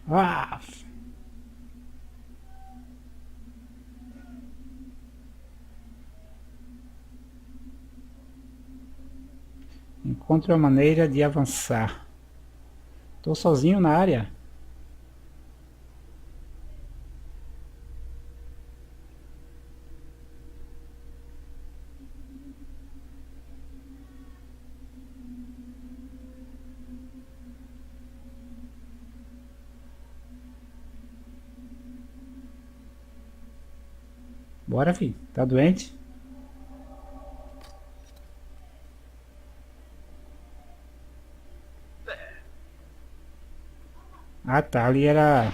Ah! Encontre uma maneira de avançar. Tô sozinho na área. Bora, filho. Tá doente? Ah, tá. Ali era...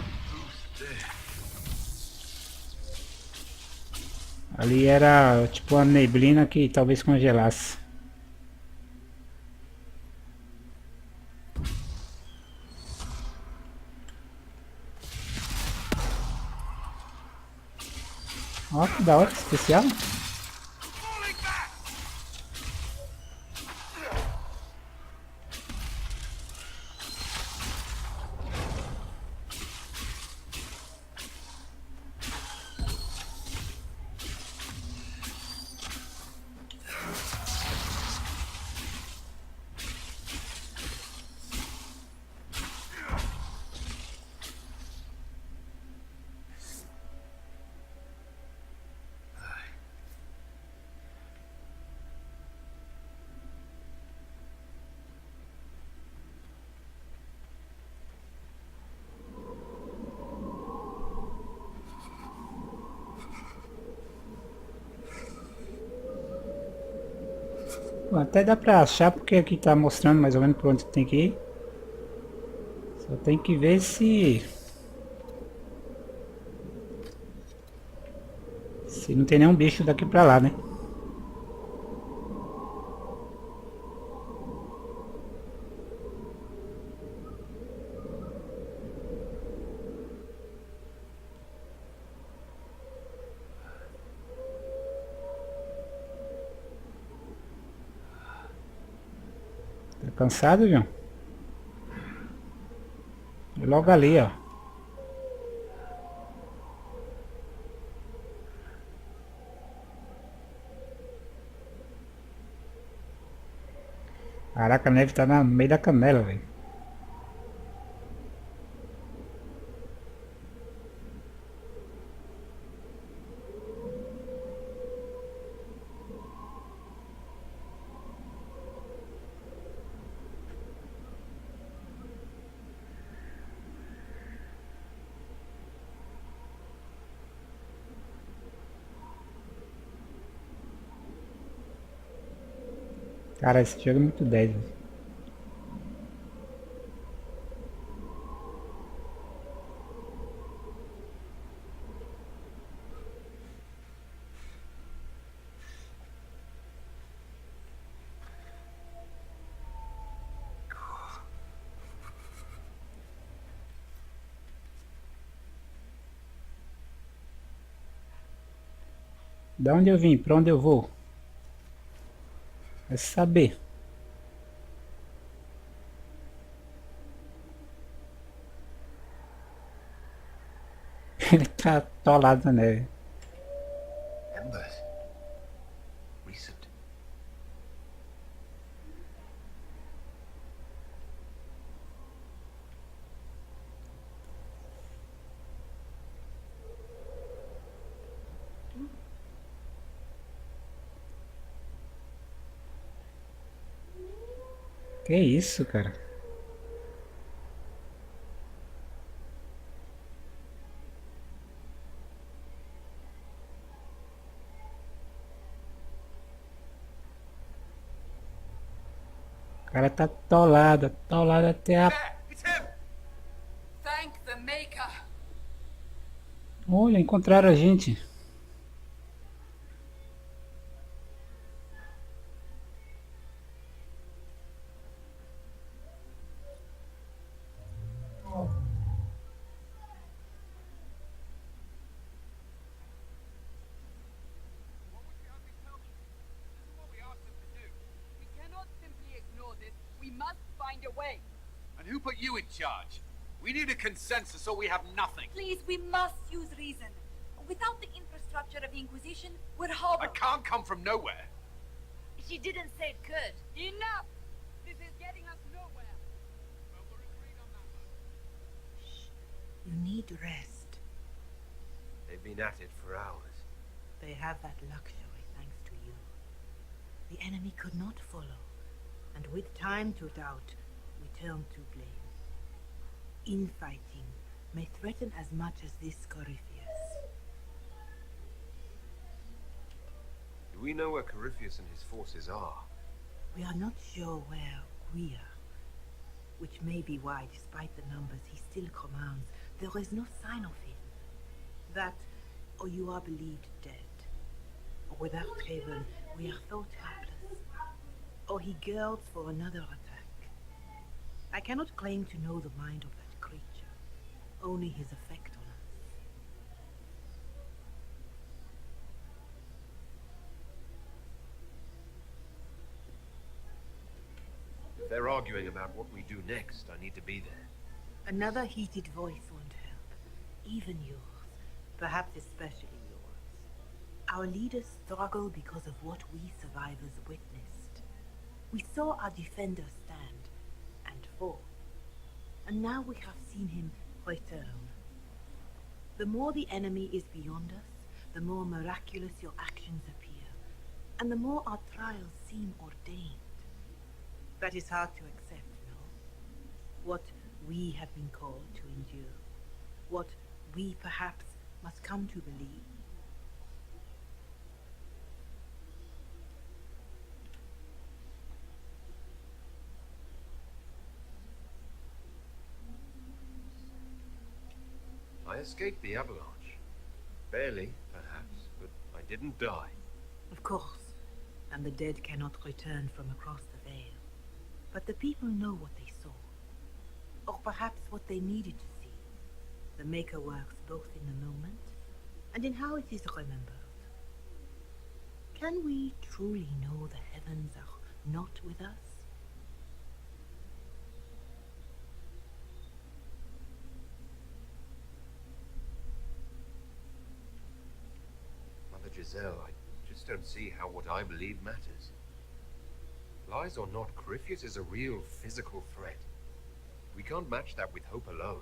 Ali era tipo uma neblina que talvez congelasse. Ó, que da hora, especial. Bom, até dá pra achar porque aqui tá mostrando mais ou menos por onde tem que ir. Só tem que ver se não tem nenhum bicho daqui pra lá, né? Tá cansado, João? É logo ali, ó. Caraca, a neve tá no meio da canela, velho. Cara, esse jogo é muito 10, velho. Da onde eu vim? Pra onde eu vou? É saber. Ele tá atolado na neve. Embers. Recent. Que isso, cara? O cara tá atolado, atolado até a... There, it's him! Thank the Maker! Olha, encontraram a gente. What would you have me tell them? This is what we asked them to do. We cannot simply ignore this. We must find a way. And who put you in charge? We need a consensus or we have nothing. Please, we must use reason. Without the infrastructure of the Inquisition, we're I hobbled. can't come from nowhere. She didn't say it could. Enough! This is getting us nowhere. Well, we're agreed on that much. You need rest. They've been at it for hours. They have that luxury thanks to you. The enemy could not follow, and with time to doubt, we turn to blame. Infighting may threaten as much as this Corypheus. Do we know where Corypheus and his forces are? We are not sure where we are, which may be why, despite the numbers he still commands, there is no sign of him. That, or you are believed dead. Or without heaven, we are thought helpless. Or he girds for another attack. I cannot claim to know the mind of that creature, only his effect on us. If they're arguing about what we do next, I need to be there. Another heated voice won't help. Even yours, perhaps especially yours. Our leaders struggle because of what we survivors witnessed. We saw our defender stand and fall. And now we have seen him return. The more the enemy is beyond us, the more miraculous your actions appear, and the more our trials seem ordained. That is hard to accept, no? What we have been called to endure. What we perhaps must come to believe. I escaped the avalanche. Barely, perhaps, but I didn't die. Of course, and the dead cannot return from across the veil. But the people know what they saw. Or perhaps what they needed to see. The Maker works both in the moment and in how it is remembered. Can we truly know the heavens are not with us? Mother Giselle, I just don't see how what I believe matters. Lies or not, Corypheus is a real physical threat. We can't match that with hope alone.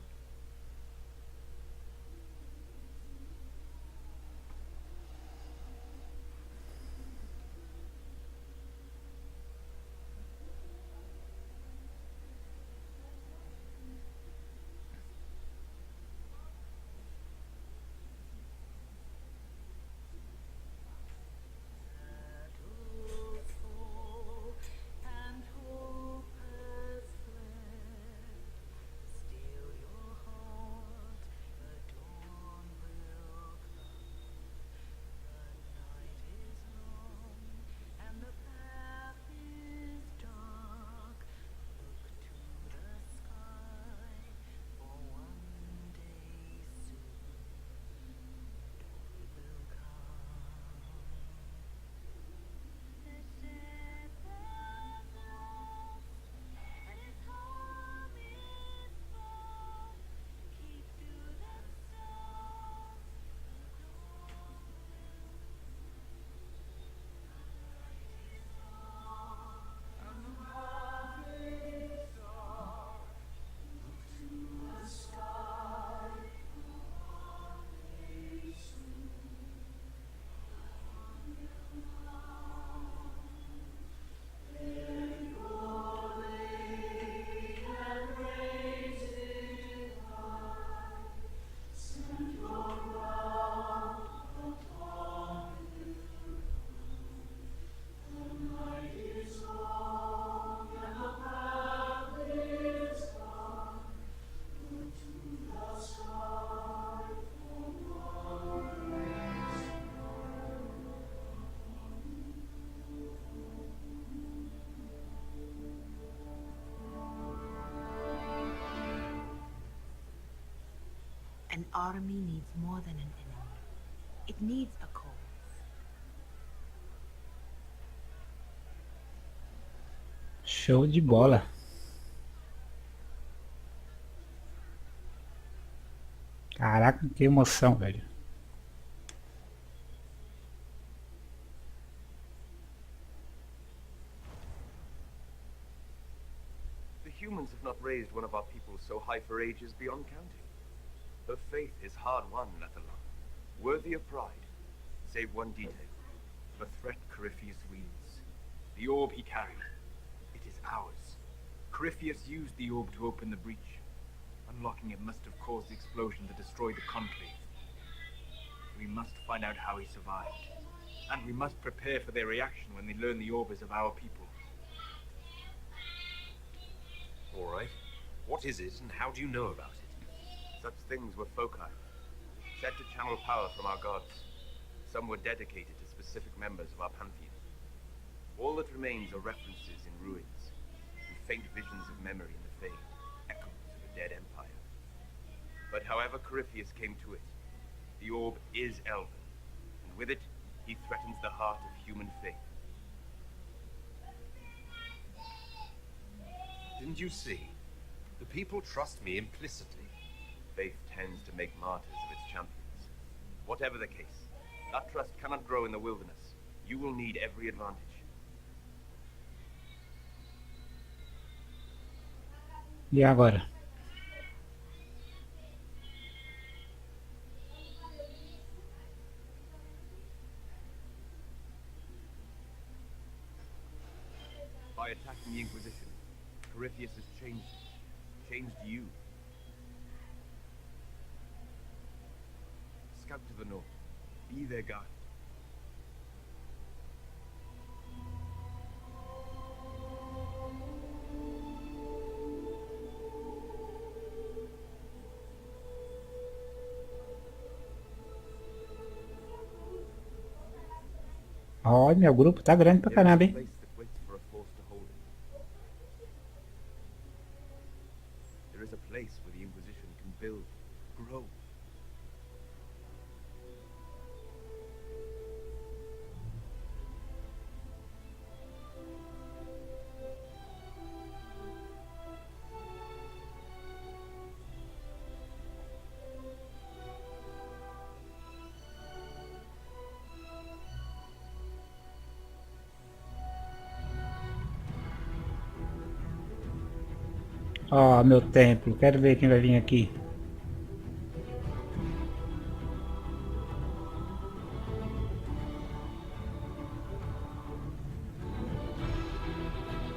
An army needs more than an enemy. It needs a cause. Show de bola. Caraca, que emoção, velho. The humans have not raised one of our people so high for ages beyond counting. Her faith is hard-won, Lethalon, worthy of pride, save one detail. The threat Corypheus wields. The orb he carried. It is ours. Corypheus used the orb to open the breach. Unlocking it must have caused the explosion that destroyed the conclave. We must find out how he survived. And we must prepare for their reaction when they learn the orb is of our people. All right. What is it, and how do you know about it? Such things were foci, said to channel power from our gods. Some were dedicated to specific members of our pantheon. All that remains are references in ruins, and faint visions of memory in the fade, echoes of a dead empire. But however Corypheus came to it, the orb is elven, and with it, he threatens the heart of human faith. Didn't you see? The people trust me implicitly. Faith tends to make martyrs of its champions. Whatever the case, that trust cannot grow in the wilderness. You will need every advantage. E agora? By attacking the Inquisition, Corypheus has changed you. Scout to the north. Be their guide. Ó, meu grupo tá grande pra caramba, hein? Place that waits for a force to hold it. There is a place where the Inquisition can build, grow. Ó, meu templo. Quero ver quem vai vir aqui.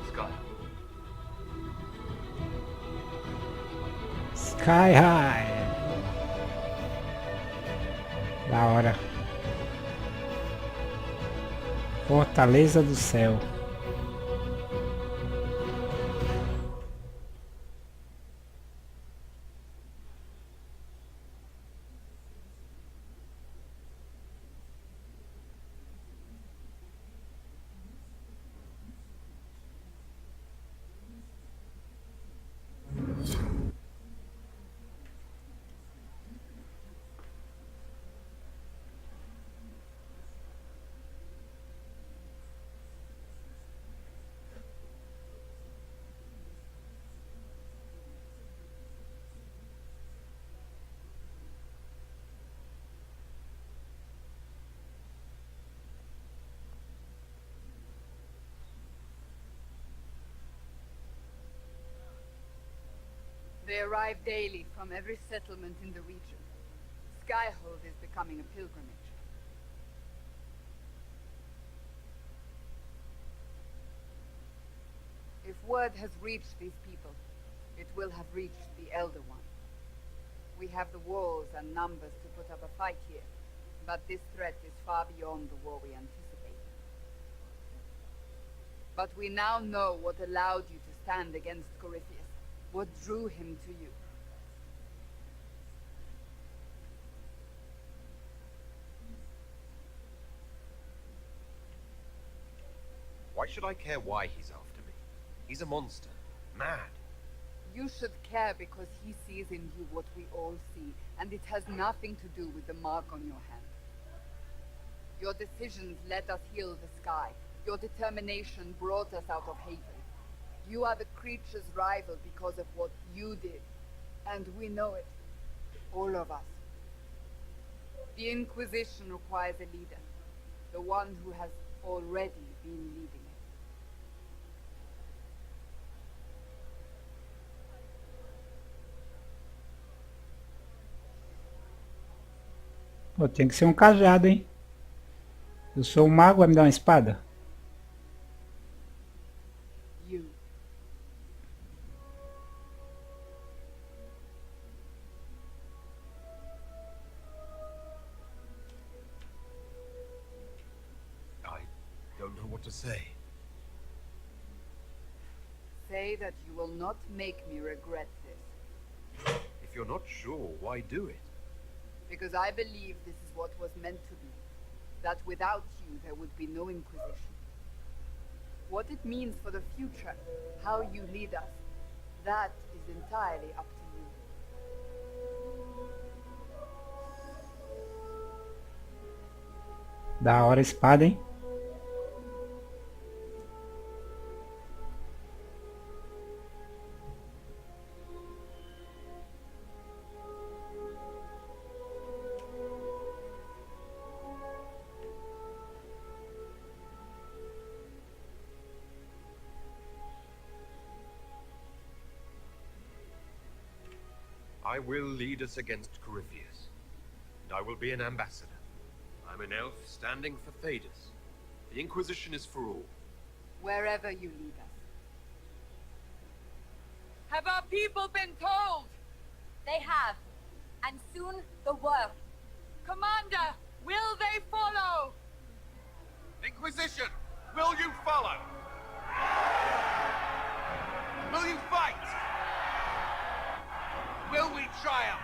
Sky. Sky High. Da hora. Fortaleza do Céu. They arrive daily from every settlement in the region. Skyhold is becoming a pilgrimage. If word has reached these people, it will have reached the Elder One. We have the walls and numbers to put up a fight here, but this threat is far beyond the war we anticipated. But we now know what allowed you to stand against Corypheus. What drew him to you? Why should I care why he's after me? He's a monster. Mad. You should care because he sees in you what we all see, and it has nothing to do with the mark on your hand. Your decisions let us heal the sky. Your determination brought us out of Haven. You are the creature's rival because of what you did, and we know it. All of us. The Inquisition requires a leader. The one who has already been leading it. Pô, tem que ser um cajado, hein? Eu sou um mago, vai me dar uma espada? You. I don't know what to say. Say that you will not make me regret this. If you're not sure, why do it? Because I believe this is what was meant to be. That without you, there would be no Inquisition. What it means for the future, how you lead us, that is entirely up to you. Da hora a espada, hein? I will lead us against Corypheus, and I will be an ambassador. I'm an elf standing for Thedas. The Inquisition is for all. Wherever you lead us. Have our people been told? They have. And soon the world. Commander, will they follow? Inquisition, will you follow? Will you fight? Will we triumph?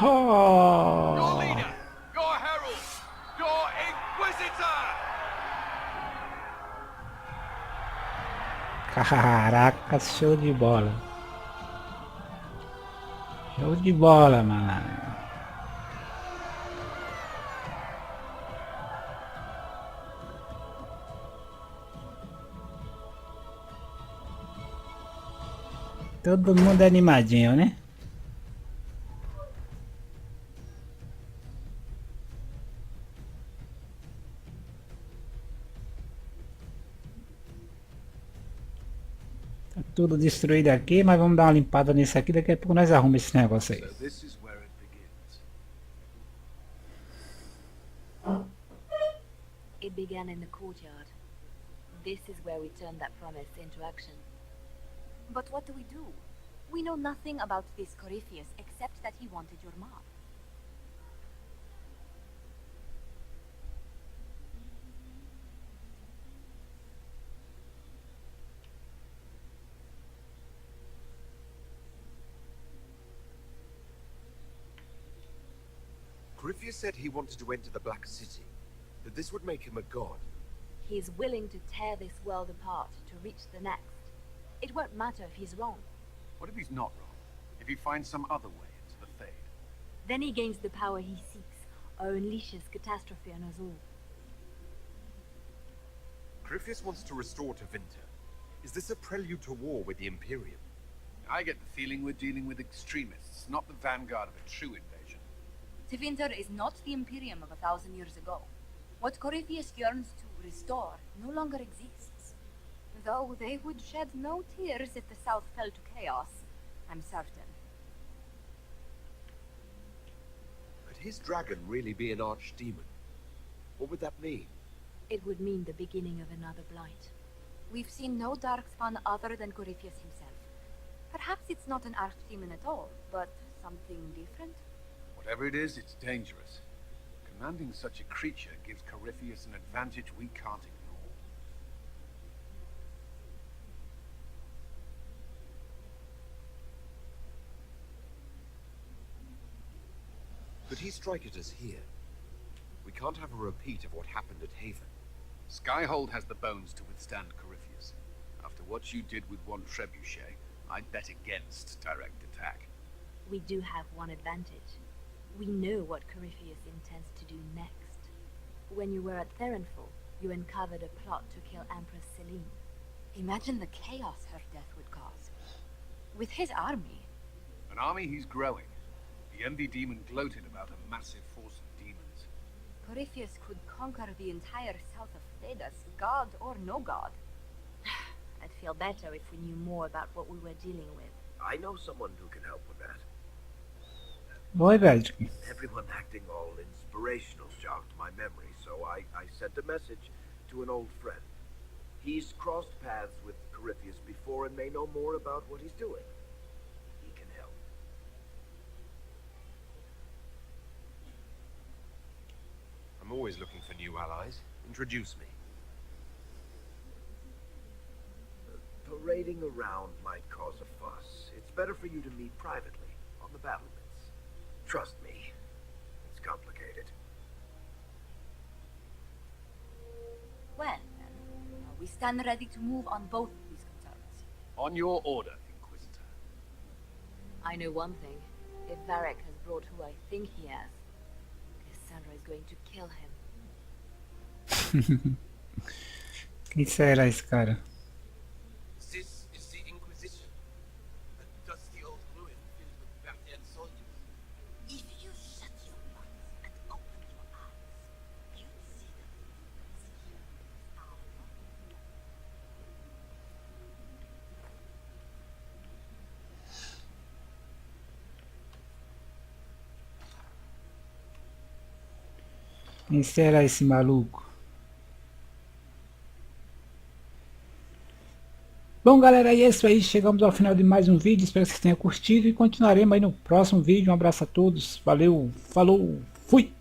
Oh. Your leader, your herald, your Inquisitor! Caraca, show de bola. Show de bola, mano. Todo mundo animadinho, né? Tá tudo destruído aqui, mas vamos dar uma limpada nisso aqui, daqui a pouco nós arrumamos esse negócio aí. So this is where it begins. It began in the courtyard. This is where we turned that promise into action. But what do? We know nothing about this Corypheus except that he wanted your mark. Corypheus said he wanted to enter the Black City, that this would make him a god. He is willing to tear this world apart to reach the next. It won't matter if he's wrong. What if he's not wrong? If he finds some other way into the Fade? Then he gains the power he seeks, or unleashes catastrophe on us all. Corypheus wants to restore Tevinter. Is this a prelude to war with the Imperium? I get the feeling we're dealing with extremists, not the vanguard of a true invasion. Tevinter is not the Imperium of 1,000 years ago. What Corypheus yearns to restore no longer exists. Though they would shed no tears if the South fell to chaos, I'm certain. Could his dragon really be an archdemon? What would that mean? It would mean the beginning of another blight. We've seen no darkspawn other than Corypheus himself. Perhaps it's not an archdemon at all, but something different? Whatever it is, it's dangerous. Commanding such a creature gives Corypheus an advantage we can't ignore. Could he strike at us here? We can't have a repeat of what happened at Haven. Skyhold has the bones to withstand Corypheus. After what you did with one trebuchet, I'd bet against direct attack. We do have one advantage. We know what Corypheus intends to do next. When you were at Therenfall, you uncovered a plot to kill Empress Selene. Imagine the chaos her death would cause. With his army. An army he's growing. The envy demon gloated about a massive force of demons. Corypheus could conquer the entire south of Thedas, god or no god. I'd feel better if we knew more about what we were dealing with. I know someone who can help with that. Oi, velho. Everyone acting all inspirational jogged my memory, so I sent a message to an old friend. He's crossed paths with Corypheus before and may know more about what he's doing. He can help. I'm always looking for new allies. Introduce me. Parading around might cause a fuss. It's better for you to meet privately on the battlements. Trust me, it's complicated. Well, then, we stand ready to move on both of these concerns. On your order, Inquisitor. I know one thing. If Varric has brought who I think he has, Cassandra is going to kill him. Quem será esse cara? This is the Inquisition. A dusty old ruin filled with barbarian soldiers. If you shut your mouth and open your eyes, you'd see the Inquisition is our own. Quem será esse maluco? Bom, galera, é isso aí. Chegamos ao final de mais um vídeo. Espero que vocês tenham curtido e continuaremos aí no próximo vídeo. Um abraço a todos. Valeu, falou, fui!